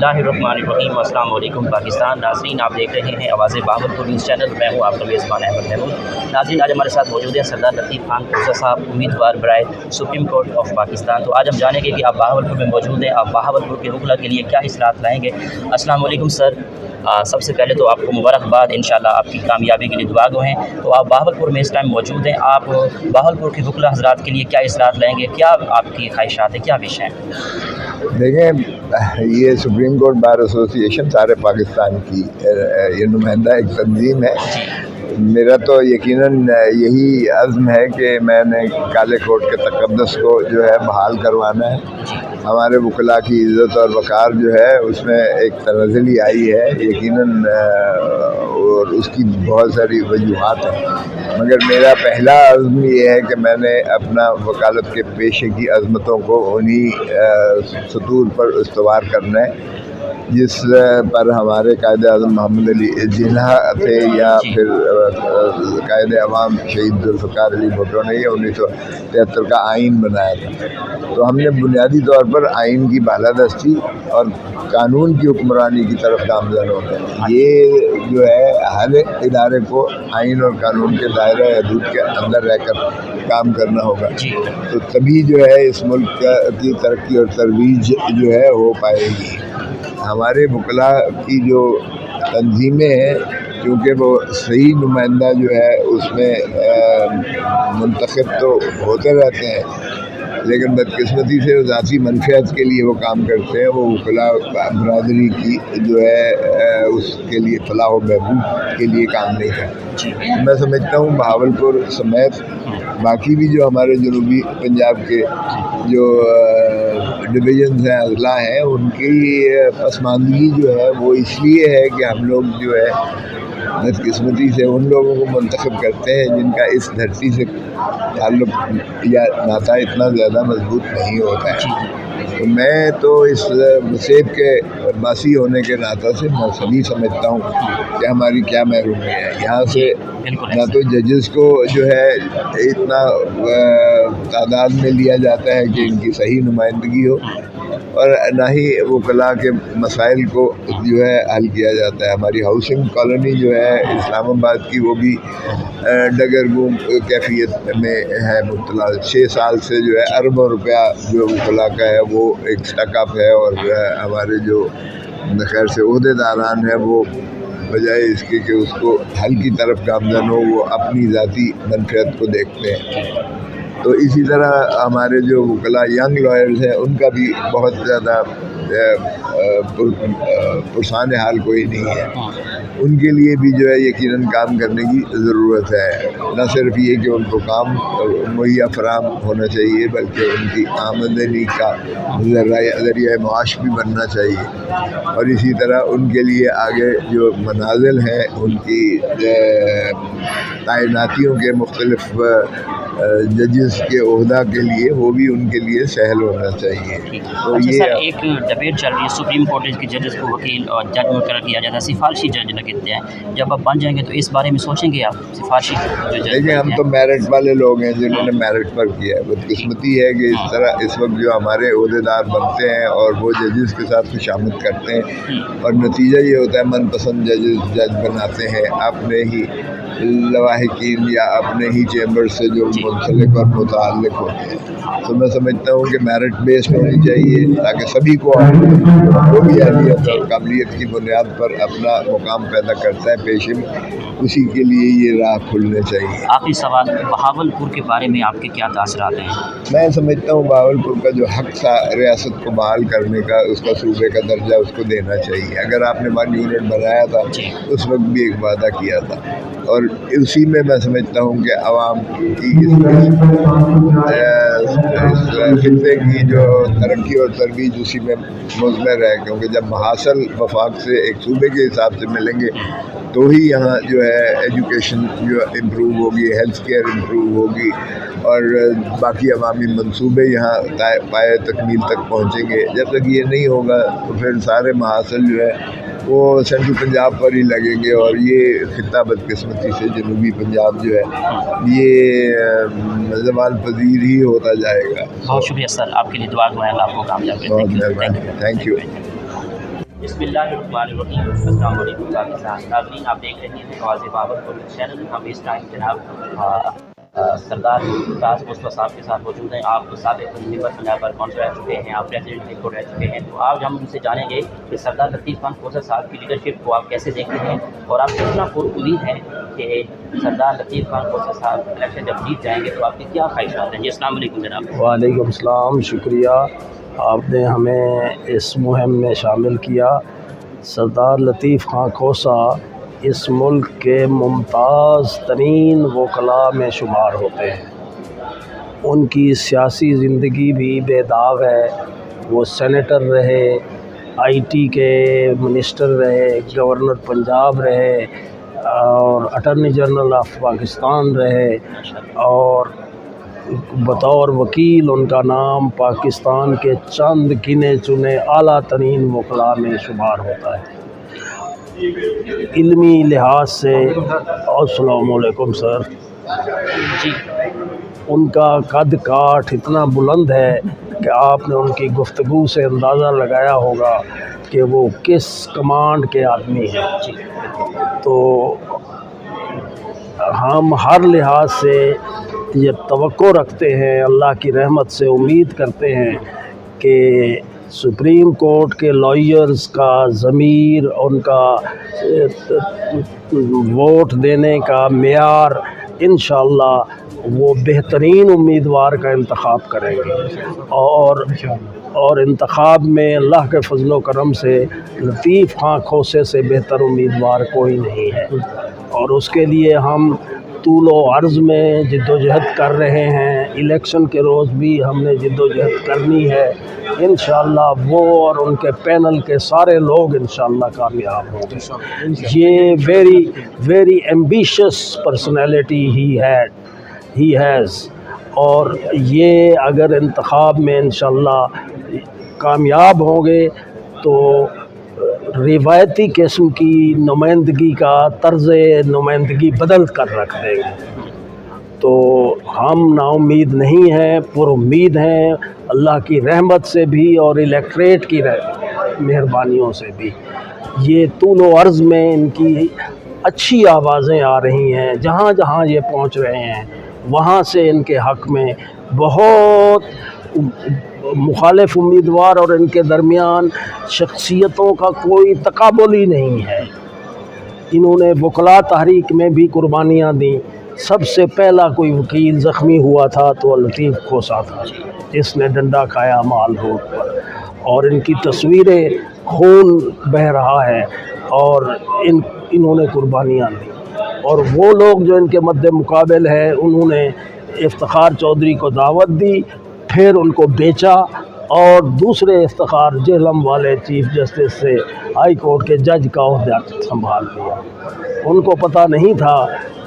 बिस्मिल्लाहिर्रहमानिर्रहीम। अस्सलाम वालेकुम पाकिस्तान। नाज़रीन, आप देख रहे हैं आवाज़ बहावलपुर न्यूज़ चैनल। मैं हूँ आपका मेज़बान अहमद महमूद। नाज़रीन, आज हमारे साथ मौजूद हैं सरदार लतीफ़ खान खुर्जा साहब, उम्मीदवार बराए सुप्रीम कोर्ट ऑफ पाकिस्तान। तो आज हम जानेंगे कि आप बहावलपुर में मौजूद हैं, आप बहावलपुर के वकला के लिए क्या इस्लाहत लाएँगे। अस्सलाम वालेकुम सर। सबसे पहले तो आपको मुबारकबाद, इंशाल्लाह आपकी कामयाबी के लिए दुआ गो हैं। तो आप बहावलपुर में इस टाइम मौजूद हैं, आप बहावलपुर के वकला हज़रात के लिए क्या इस्लाहत लाएँगे, क्या आपकी ख्वाहिशात हैं, क्या विषय हैं? देखें, ये सुप्रीम कोर्ट बार एसोसिएशन सारे पाकिस्तान की ये नुमाइंदा एक तंजीम है। मेरा तो यकीनन यही अज़्म है कि मैंने काले कोर्ट के तक़द्दुस को जो है बहाल करवाना है। हमारे वकला की इज़्ज़त और वक़ार जो है उसमें एक तनज़्ज़ुली आई है यकीनन, और उसकी बहुत सारी वजूहात हैं, मगर मेरा पहला अज़्म ये है कि मैंने अपना वकालत के पेशे की अज़मतों को उन्हीं सतूर पर इस्तवार करना है जिस पर हमारे कायदे आज़म मोहम्मद अली जिन्हा थे, या फिर कायदे अवाम शहीद ज़ुल्फ़िकार अली भुट्टो ने 1973 का आइन बनाया था। तो हमने बुनियादी तौर पर आइन की बालादस्ती और कानून की हुक्मरानी की तरफ गामज़न होते हैं। ये जो है हर इदारे को आइन और कानून के दायरे हदूद के अंदर रहकर काम करना होगा, तो तभी जो है इस मुल्क की तरक्की और तरवीज जो है हो पाएगी। हमारे वकला की जो तंजीमें हैं, क्योंकि वो सही नुमाइंदा जो है उसमें मुंतखब तो होते रहते हैं, लेकिन बदकिस्मती से ज़ाती मनफ़ियत के लिए वो काम करते हैं। वो वकला बरादरी की जो है उसके लिए फलाह व बहबूद के लिए काम नहीं करते। मैं समझता हूँ बहावलपुर समेत बाकी भी जो हमारे जनूबी पंजाब के जो डिवीज़न्स हैं, अज़ला हैं, उनकी पसमानदगी जो है वो इसलिए है कि हम लोग जो है बदकिस्मती से उन लोगों को मुंतखब करते हैं जिनका इस धरती से ताल्लुक़ या नाता इतना ज़्यादा मजबूत नहीं होता है। तो मैं तो इस मसीब के बासी होने के नाते से मसली समझता हूँ कि हमारी क्या महरूमी है। यहाँ से ना तो जजेस को जो है इतना तादाद में लिया जाता है कि इनकी सही नुमाइंदगी हो, और ना ही वकला के मसाइल को जो है हल किया जाता है। हमारी हाउसिंग कॉलोनी जो है इस्लामाबाद की, वो भी डगरगूम कैफियत में है मुब्तला। 6 साल से जो है अरबों रुपया जो वकला का है वो एक स्टकअप है, और हमारे जो खैर से ओहदेदारान है वो बजाय इसके कि उसको हल की तरफ गामज़न हो, वो अपनी ज़ाती मनफ़ियत को देखते हैं। तो इसी तरह हमारे जो वकला यंग लॉयर्स हैं उनका भी बहुत ज़्यादा पुरसान हाल कोई नहीं है। उनके लिए भी जो है यकीनन काम करने की ज़रूरत है। न सिर्फ ये कि उनको काम मुहैया फराम होना चाहिए, बल्कि उनकी आमदनी का ज़रिया माश भी बनना चाहिए। और इसी तरह उनके लिए आगे जो मनाजिल हैं उनकी तैनातियों के मुख्तलिफ जजेस के ओहदा के लिए, वो भी उनके लिए सहल होना चाहिए। तो अच्छा ये सर, एक डिबेट चल रही है, सुप्रीम कोर्ट के जजेस को वकील और जज मुकर्रर किया जाता है, सिफारशी जज लगते हैं। जब आप बन जाएंगे तो इस बारे में सोचेंगे आप सिफारशी जो जज? देखिए, हम तो मेरिट वाले लोग हैं जिन्होंने मेरिट पर किया है। बदकिस्मती है कि इस तरह इस वक्त जो हमारे ओहदेदार बनते हैं और वो जजेस के साथ खुशामद करते हैं, और नतीजा ये होता है मनपसंद जज बनाते हैं अपने ही लवाहिकीन या अपने ही चैम्बर से जो मुंसलिक और मुताल्लिक होते हैं। तो मैं समझता हूँ कि मेरिट बेस्ड होनी चाहिए ताकि सभी को वो भी अहलियत और काबिलियत की बुनियाद पर अपना मुकाम पैदा करता है पेशे में, उसी के लिए ये राह खुलने चाहिए। आखिरी सवाल, बहावलपुर के बारे में आपके क्या तासरात हैं? मैं समझता हूँ बहावलपुर का जो हक़ था रियासत को बहाल करने का, उसका सूबे का दर्जा उसको देना चाहिए। अगर आपने 1 यूनिट बनाया था उस वक्त भी एक वादा किया था, और उसी में मैं समझता हूँ कि आवाम की इस खित्ते की जो तरक्की और तरवीज उसी में मुज़मर है, क्योंकि जब महासल वफाक से एक सूबे के हिसाब से मिलेंगे तो ही यहाँ जो है एजुकेशन जो इम्प्रूव होगी, हेल्थ केयर इम्प्रूव होगी, और बाकी अवामी मंसूबे यहाँ पाए तकमील तक पहुँचेंगे। जब तक ये नहीं होगा तो फिर सारे महासल जो है वो सेंट्रल पंजाब पर ही लगेंगे, और ये खित्ता बदकिस्मती से जनूबी पंजाब जो है ये ज़वाल पजीर ही होता जाएगा। बहुत शुक्रिया सर, आपके लिए दुआ है, अल्लाह आपको कामयाब करे। बहुत मेहरबानी, थैंक यू। बिस्मिल्लाहिर्रहमानिर्रहीम। अस्सलाम वालेकुम पाकिस्तान। नाज़रीन, आप देख रहे हैं आवाज़ बाबर को चैनल। हम इस टाइम जनाब सरदार ताज मुस्तफा साहब के साथ मौजूद हैं। आप साबिक़ मेंबर पंजाब बार काउंसिल रह चुके हैं, आप प्रेसिडेंट हाई कोर्ट रह चुके हैं। तो आज हम उनसे जानेंगे कि सरदार लतीफ़ खान खोसा साहब की लीडरशिप को आप कैसे देखते हैं और आप कितना पुरुमीद हैं कि सरदार लतीफ़ खान खोसा साहब इलेक्शन जब जीत जाएंगे तो आपकी क्या ख्वाहिशात हैं। जी अस्सलाम वालेकुम जनाब। वालेकुम सलाम, शुक्रिया आपने हमें इस मुहिम में शामिल किया। सरदार लतीफ़ खान खोसा इस मुल्क के मुमताज़ तरीन वकला में शुमार होते हैं। उनकी सियासी ज़िंदगी भी बेदाग है। वो सेनेटर रहे, आईटी के मिनिस्टर रहे, गवर्नर पंजाब रहे और अटॉर्नी जनरल ऑफ पाकिस्तान रहे और बतौर वकील उनका नाम पाकिस्तान के चंद गिने चुने आला तरीन वकला में शुमार होता है। इल्मी लिहाज से अस्सलाम वालेकुम सर जी, उनका कद काठ इतना बुलंद है कि आपने उनकी गुफ्तगू से अंदाज़ा लगाया होगा कि वो किस कमांड के आदमी हैं। तो हम हर लिहाज से ये तवक्को रखते हैं, अल्लाह की रहमत से उम्मीद करते हैं कि सुप्रीम कोर्ट के लॉयर्स का ज़मीर, उनका वोट देने का मेयार इंशाअल्लाह वो बेहतरीन उम्मीदवार का इंतखाब करेंगे और इंतखाब में अल्लाह के फजलो करम से लतीफ़ खान खोसे से बेहतर उम्मीदवार कोई नहीं है। और उसके लिए हम तूलो अर्ज़ में जिद्दोजहद कर रहे हैं। इलेक्शन के रोज़ भी हमने जिद्दोजहद करनी है। इंशाअल्लाह वो और उनके पैनल के सारे लोग इंशाअल्लाह कामयाब होंगे। ये very ambitious personality he has और ये अगर इंतखाब में इंशाअल्लाह कामयाब होंगे तो रिवायती किस्म की नुमाइंदगी का तर्ज़ नुमाइंदगी बदल कर रख देंगे। तो हम नाउम्मीद नहीं हैं, पुरुम्मीद हैं अल्लाह की रहमत से भी और इलेक्ट्रेट की मेहरबानियों से भी। ये तूलो अर्ज़ में इनकी अच्छी आवाज़ें आ रही हैं। जहाँ जहाँ ये पहुँच रहे हैं वहाँ से इनके हक़ में बहुत मुखालिफ उम्मीदवार और इनके दरमियान शख्सियतों का कोई तकाबुल ही नहीं है। इन्होंने वकला तहरीक में भी कुर्बानियाँ दी। सबसे पहला कोई वकील ज़ख्मी हुआ था तो लतीफ़ खोसा था, जिसने डंडा खाया माल रोड पर, और इनकी तस्वीरें खून बह रहा है और इन्होंने कुर्बानियाँ दी। और वो लोग जो इनके मद्दे मुकाबिल है उन्होंने इफ्तिखार चौधरी को दावत दी, फिर उनको बेचा और दूसरे इफ्तिखार जेहलम वाले चीफ जस्टिस से हाई कोर्ट के जज का ओहदा संभाल लिया। उनको पता नहीं था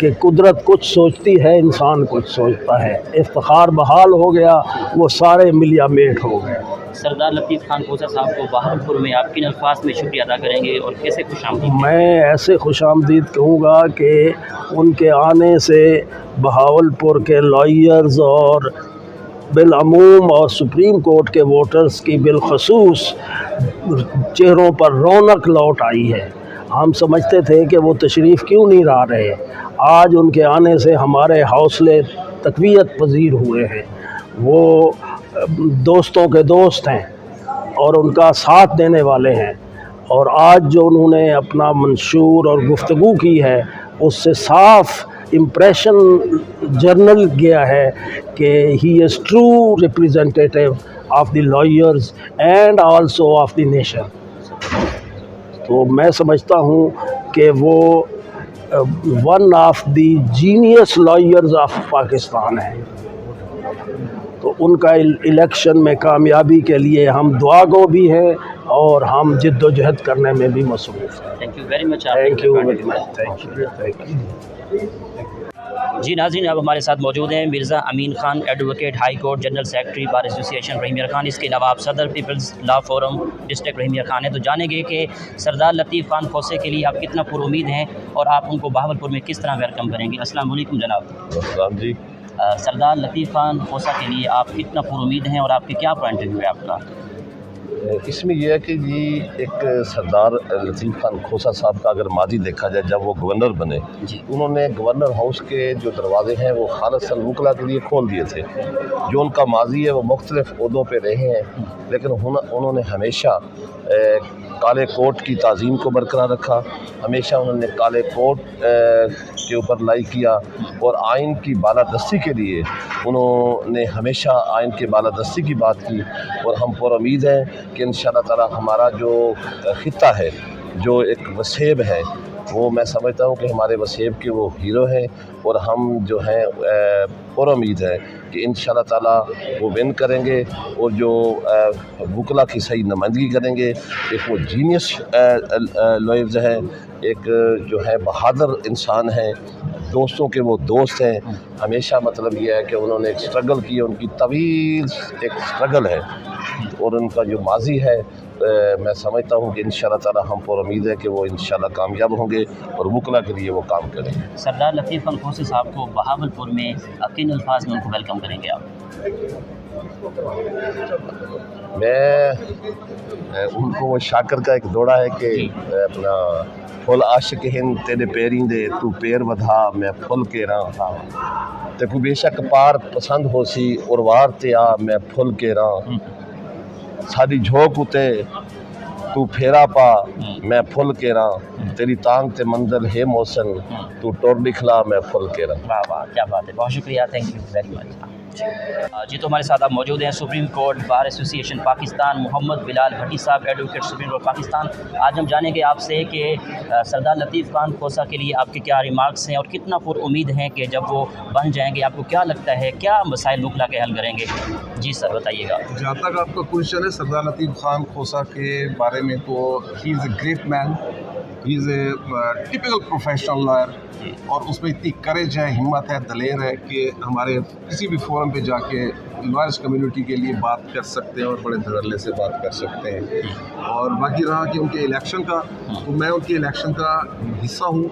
कि कुदरत कुछ सोचती है, इंसान कुछ सोचता है। इफ्तिखार बहाल हो गया, वो सारे मिलिया मेट हो गए। सरदार लतीफ़ खान खोसा साहब को बहावलपुर में आप किन अल्फाज में शुक्रिया अदा करेंगे और कैसे खुशामदीद? मैं ऐसे खुशामदीद कहूँगा कि उनके आने से बहावलपुर के लॉयर्स और बिलअमूम और सुप्रीम कोर्ट के वोटर्स की बिलखसूस चेहरों पर रौनक लौट आई है। हम समझते थे कि वो तशरीफ़ क्यों नहीं ला रहे। आज उनके आने से हमारे हौसले तक़वियत पजीर हुए हैं। वो दोस्तों के दोस्त हैं और उनका साथ देने वाले हैं। और आज जो उन्होंने अपना मंशूर और गुफ्तगू की है उससे साफ इम्प्रेशन जर्नल गया है कि he is true representative of the lawyers and also of the nation. तो मैं समझता हूँ कि वो one of the genius lawyers of Pakistan है। तो उनका इलेक्शन में कामयाबी के लिए हम दुआगो भी हैं और हम जिद्दोजहद करने में भी मसरूफ़ हैं। Thank you very much. Thank you very much. Thank you. जी नाज़रीन, अब हमारे साथ मौजूद हैं Mirza Amin Khan, advocate, high court, general secretary, bar association Rahimyar Khan. इसके अलावा आप सदर people's law forum district Rahimyar Khan हैं। तो जानेंगे कि सरदार लतीफ़ खान खोसे के लिए आप कितना पुरुमीद हैं और आप उनको बहावलपुर में किस तरह वेलकम करेंगे। अस्सलाम वालेकुम जनाब। जी, सरदार लतीफ़ खान खोसा के लिए आप कितना पुरुमीद हैं और आपके क्या पॉइंट ऑफ व्यू है आपका? اس میں یہ ہے کہ یہ ایک سردار لطیف خان کھوسہ صاحب کا اگر ماضی دیکھا جائے، جب وہ گورنر بنے انہوں نے گورنر ہاؤس کے جو دروازے ہیں وہ خالص الوکلا کے لیے کھول دیے تھے. جو ان کا ماضی ہے وہ مختلف عہدوں پہ رہے ہیں، لیکن انہوں نے ہمیشہ کالے کوٹ کی تعظیم کو برقرار رکھا. ہمیشہ انہوں نے کالے کوٹ کے اوپر لائی کیا، اور آئین کی بالادستی کے لیے انہوں نے ہمیشہ آئین کے بالادستی کی بات کی. اور ہم پر امید ہیں کہ انشاءاللہ تعالی ہمارا جو خطہ ہے، جو ایک وسیب ہے، وہ میں سمجھتا ہوں کہ ہمارے وسیب کے وہ ہیرو ہیں، اور ہم جو ہیں پر امید ہے کہ انشاءاللہ تعالی وہ ون کریں گے، اور جو وکلا کی صحیح نمائندگی کریں گے. ایک وہ جینیس لوئرز ہیں، ایک جو ہے بہادر انسان ہیں، دوستوں کے وہ دوست ہیں. ہمیشہ مطلب یہ ہے کہ انہوں نے ایک اسٹرگل کی، ان کی طویل ایک اسٹرگل ہے، اور ان کا جو ماضی ہے میں سمجھتا ہوں کہ انشاءاللہ تعالی ہم پر امید ہے کہ وہ انشاءاللہ کامیاب ہوں گے اور وکلا کے لیے وہ کام کریں گے. سردار لطیف خان کھوسہ صاحب کو بہاولپور میں کن الفاظ میں ان کو ویلکم کریں گے آپ؟ میں ان کو وہ شاکر کا ایک دوڑا ہے کہ اپنا پھل عاشق ہند تیرے پیریں دے تو پیر ودھا میں پھل کے راں تے کو بے شک پار پسند ہو سی اور وار تے آ میں پھل کے راں ساری جھوک اتے تو پھیرا پا میں پھل کے راں تیری تانگ تے منزل ہے موسن تو ٹور دکھلا میں پھل کے راں. واہ واہ، کیا بات ہے، بہت شکریہ، تھینک یو ویری مچ. جی تو ہمارے ساتھ آپ موجود ہیں سپریم کورٹ بار ایسوسی ایشن پاکستان محمد بلال بھٹی صاحب، ایڈوکیٹ سپریم کورٹ پاکستان. آج ہم جانیں گے آپ سے کہ سردار لطیف خان کھوسہ کے لیے آپ کے کیا ریمارکس ہیں، اور کتنا پر امید ہیں کہ جب وہ بن جائیں گے آپ کو کیا لگتا ہے کیا مسائل وکلا کے حل کریں گے؟ جی سر بتائیے گا. جہاں تک آپ کا کوشچن ہے سردار لطیف خان کھوسہ کے بارے میں، تو he is a great man, he is a typical professional lawyer, اور اس میں اتنی کریج ہے، ہمت ہے، دلیر ہے کہ ہمارے کسی بھی فورم پہ جا کے لائرس کمیونٹی کے لیے بات کر سکتے ہیں اور بڑے دھڑلے سے بات کر سکتے ہیں. اور باقی رہا کہ ان کے الیکشن کا، تو میں ان کے الیکشن کا حصہ ہوں.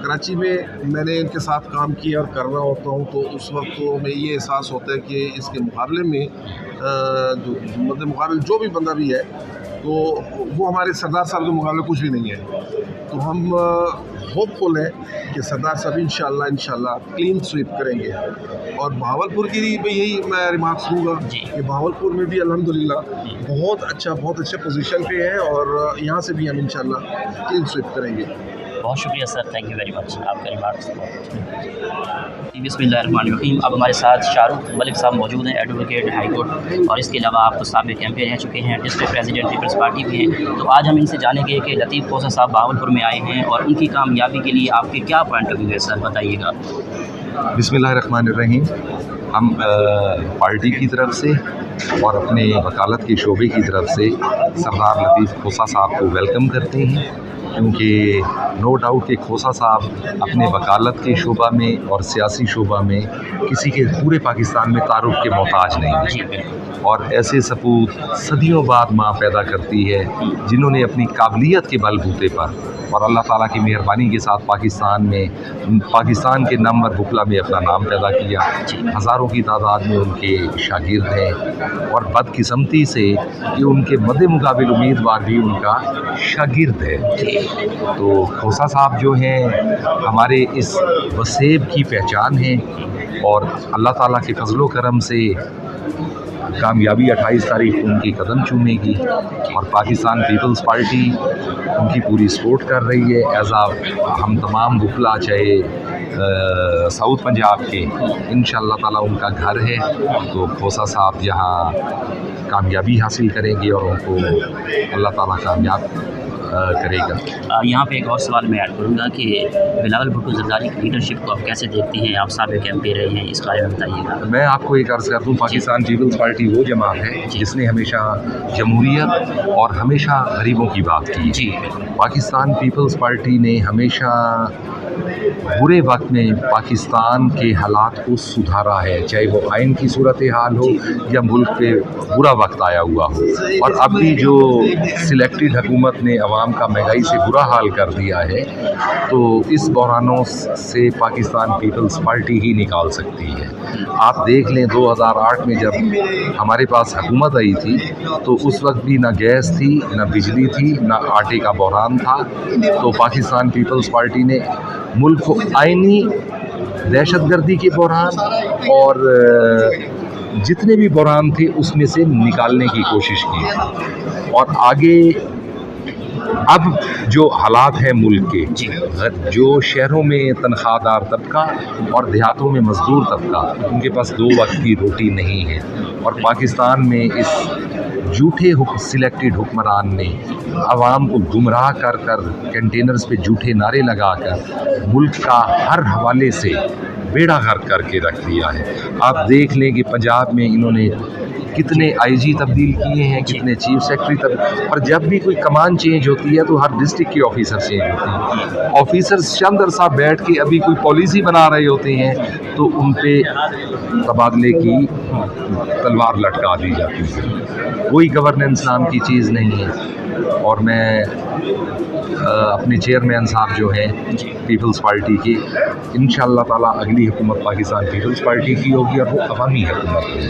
کراچی میں میں نے ان کے ساتھ کام کیا اور کر رہا ہوتا ہوں، تو اس وقت تو میں یہ احساس ہوتا ہے کہ اس کے مقابلے میں جو مد مقابل جو بھی بندہ بھی ہے تو وہ ہمارے سردار صاحب کے مقابلے کچھ بھی نہیں ہے. تو ہم ہوپ فل ہیں کہ سردار صاحب انشاءاللہ کلین سویپ کریں گے. اور بہاولپور کی بھی یہی میں ریمارکس دوں گا کہ بہاولپور میں بھی الحمدللہ بہت اچھے پوزیشن پہ ہیں، اور یہاں سے بھی ہم انشاءاللہ کلین سویپ کریں گے. بہت شکریہ سر، تھینک یو ویری مچ آپ کا ریمارکس. بسم اللہ الرحمن الرحیم. اب ہمارے ساتھ شاہ رخ ملک صاحب موجود ہیں، ایڈوکیٹ ہائی کورٹ، اور اس کے علاوہ آپ کو سابق ایم پی رہ چکے ہیں، ڈسٹرکٹ پریزیڈنٹ پیپلز پارٹی بھی ہیں. تو آج ہم ان سے جانیں گے کہ لطیف کھوسہ صاحب بہاولپور میں آئے ہیں اور ان کی کامیابی کے لیے آپ کے کیا پوائنٹ آف ویو ہے سر، بتائیے گا. بسم اللہ الرحمن الرحیم. ہم پارٹی کی طرف سے اور اپنے وکالت کے شعبے کی طرف سے سردار لطیف کھوسہ صاحب کو ویلکم کرتے ہیں، کیونکہ نو ڈاؤٹ کہ کھوسہ صاحب اپنے وکالت کے شعبہ میں اور سیاسی شعبہ میں کسی کے پورے پاکستان میں تعارف کے محتاج نہیں ہیں، اور ایسے سپوت صدیوں بعد ماں پیدا کرتی ہے جنہوں نے اپنی قابلیت کے بل بوتے پر اور اللہ تعالیٰ کی مہربانی کے ساتھ پاکستان کے نمبر وکلا میں اپنا نام پیدا کیا. ہزاروں کی تعداد میں ان کے شاگرد ہیں، اور بدقسمتی سے کہ ان کے مد مقابل امیدوار بھی ان کا شاگرد ہے. تو کھوسہ صاحب جو ہیں ہمارے اس وسیب کی پہچان ہیں، اور اللہ تعالیٰ کے فضل و کرم سے کامیابی 28 تاریخ کو ان کی قدم چومے گی، اور پاکستان پیپلز پارٹی ان کی پوری سپورٹ کر رہی ہے. ہم تمام وکلا چاہے ساؤتھ پنجاب کے، انشاءاللہ تعالیٰ ان کا گھر ہے، تو کھوسہ صاحب یہاں کامیابی حاصل کریں گے اور ان کو اللہ تعالیٰ کامیاب کرے گا. یہاں پہ ایک اور سوال میں ایڈ کروں گا کہ بلاول بھٹو زرداری کی لیڈرشپ کو آپ کیسے دیکھتے ہیں؟ آپ سابق ایم پی رہے ہیں، اس بارے میں بتائیے گا. میں آپ کو ایک عرض کر دوں، پاکستان پیپلز پارٹی وہ جماعت ہے جس نے ہمیشہ جمہوریت اور ہمیشہ غریبوں کی بات کی. جی پاکستان پیپلز پارٹی نے ہمیشہ برے وقت میں پاکستان کے حالات کو سدھارا ہے، چاہے وہ آئین کی صورتحال ہو یا ملک پہ برا وقت آیا ہوا ہو. اور اب بھی جو سلیکٹڈ حکومت نے عوام आवाम का महंगाई से बुरा हाल कर दिया है, तो इस बहरानों से पाकिस्तान पीपल्स पार्टी ही निकाल सकती है। आप देख लें 2008 में जब हमारे पास हुकूमत आई थी तो उस वक्त भी ना गैस थी, ना बिजली थी, ना आटे का बहरान था, तो पाकिस्तान पीपल्स पार्टी ने मुल्क को आईनी दहशतगर्दी के बहरान और जितने भी बहरान थे उसमें से निकालने की कोशिश की। और आगे अब जो हालात हैं मुल्क के, जो शहरों में तनख्वाहदार तबका और देहातों में मज़दूर तबका, उनके पास 2 वक्त की रोटी नहीं है, और पाकिस्तान में इस झूठे सिलेक्टेड हुक्मरान ने आवाम को गुमराह कर कंटेनर्स पे झूठे नारे लगाकर मुल्क का हर हवाले से बेड़ा गर्क करके रख दिया है। आप देख लें कि पंजाब में इन्होंने कितने आईजी तब्दील किए हैं, कितने चीफ सेक्रेटरी, और जब भी कोई कमान चेंज होती है तो हर डिस्ट्रिक्ट के ऑफिसर चेंज होते हैं। ऑफिसर्स चंद अरसा बैठ के अभी कोई पॉलिसी बना रहे होते हैं तो उन पे तबादले की तलवार लटका दी जाती है। कोई गवर्नेंस नाम की चीज़ नहीं है। और मैं अपने चेयरमैन साहब जो हैं पीपल्स पार्टी के, इंशाअल्लाह ताला अगली हुकूमत पाकिस्तान पीपल्स पार्टी की होगी और वो अवामी हुकूमत होगी।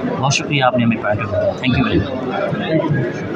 बहुत शुक्रिया, आपने हमें पॉइंट बताया। Thank you very much.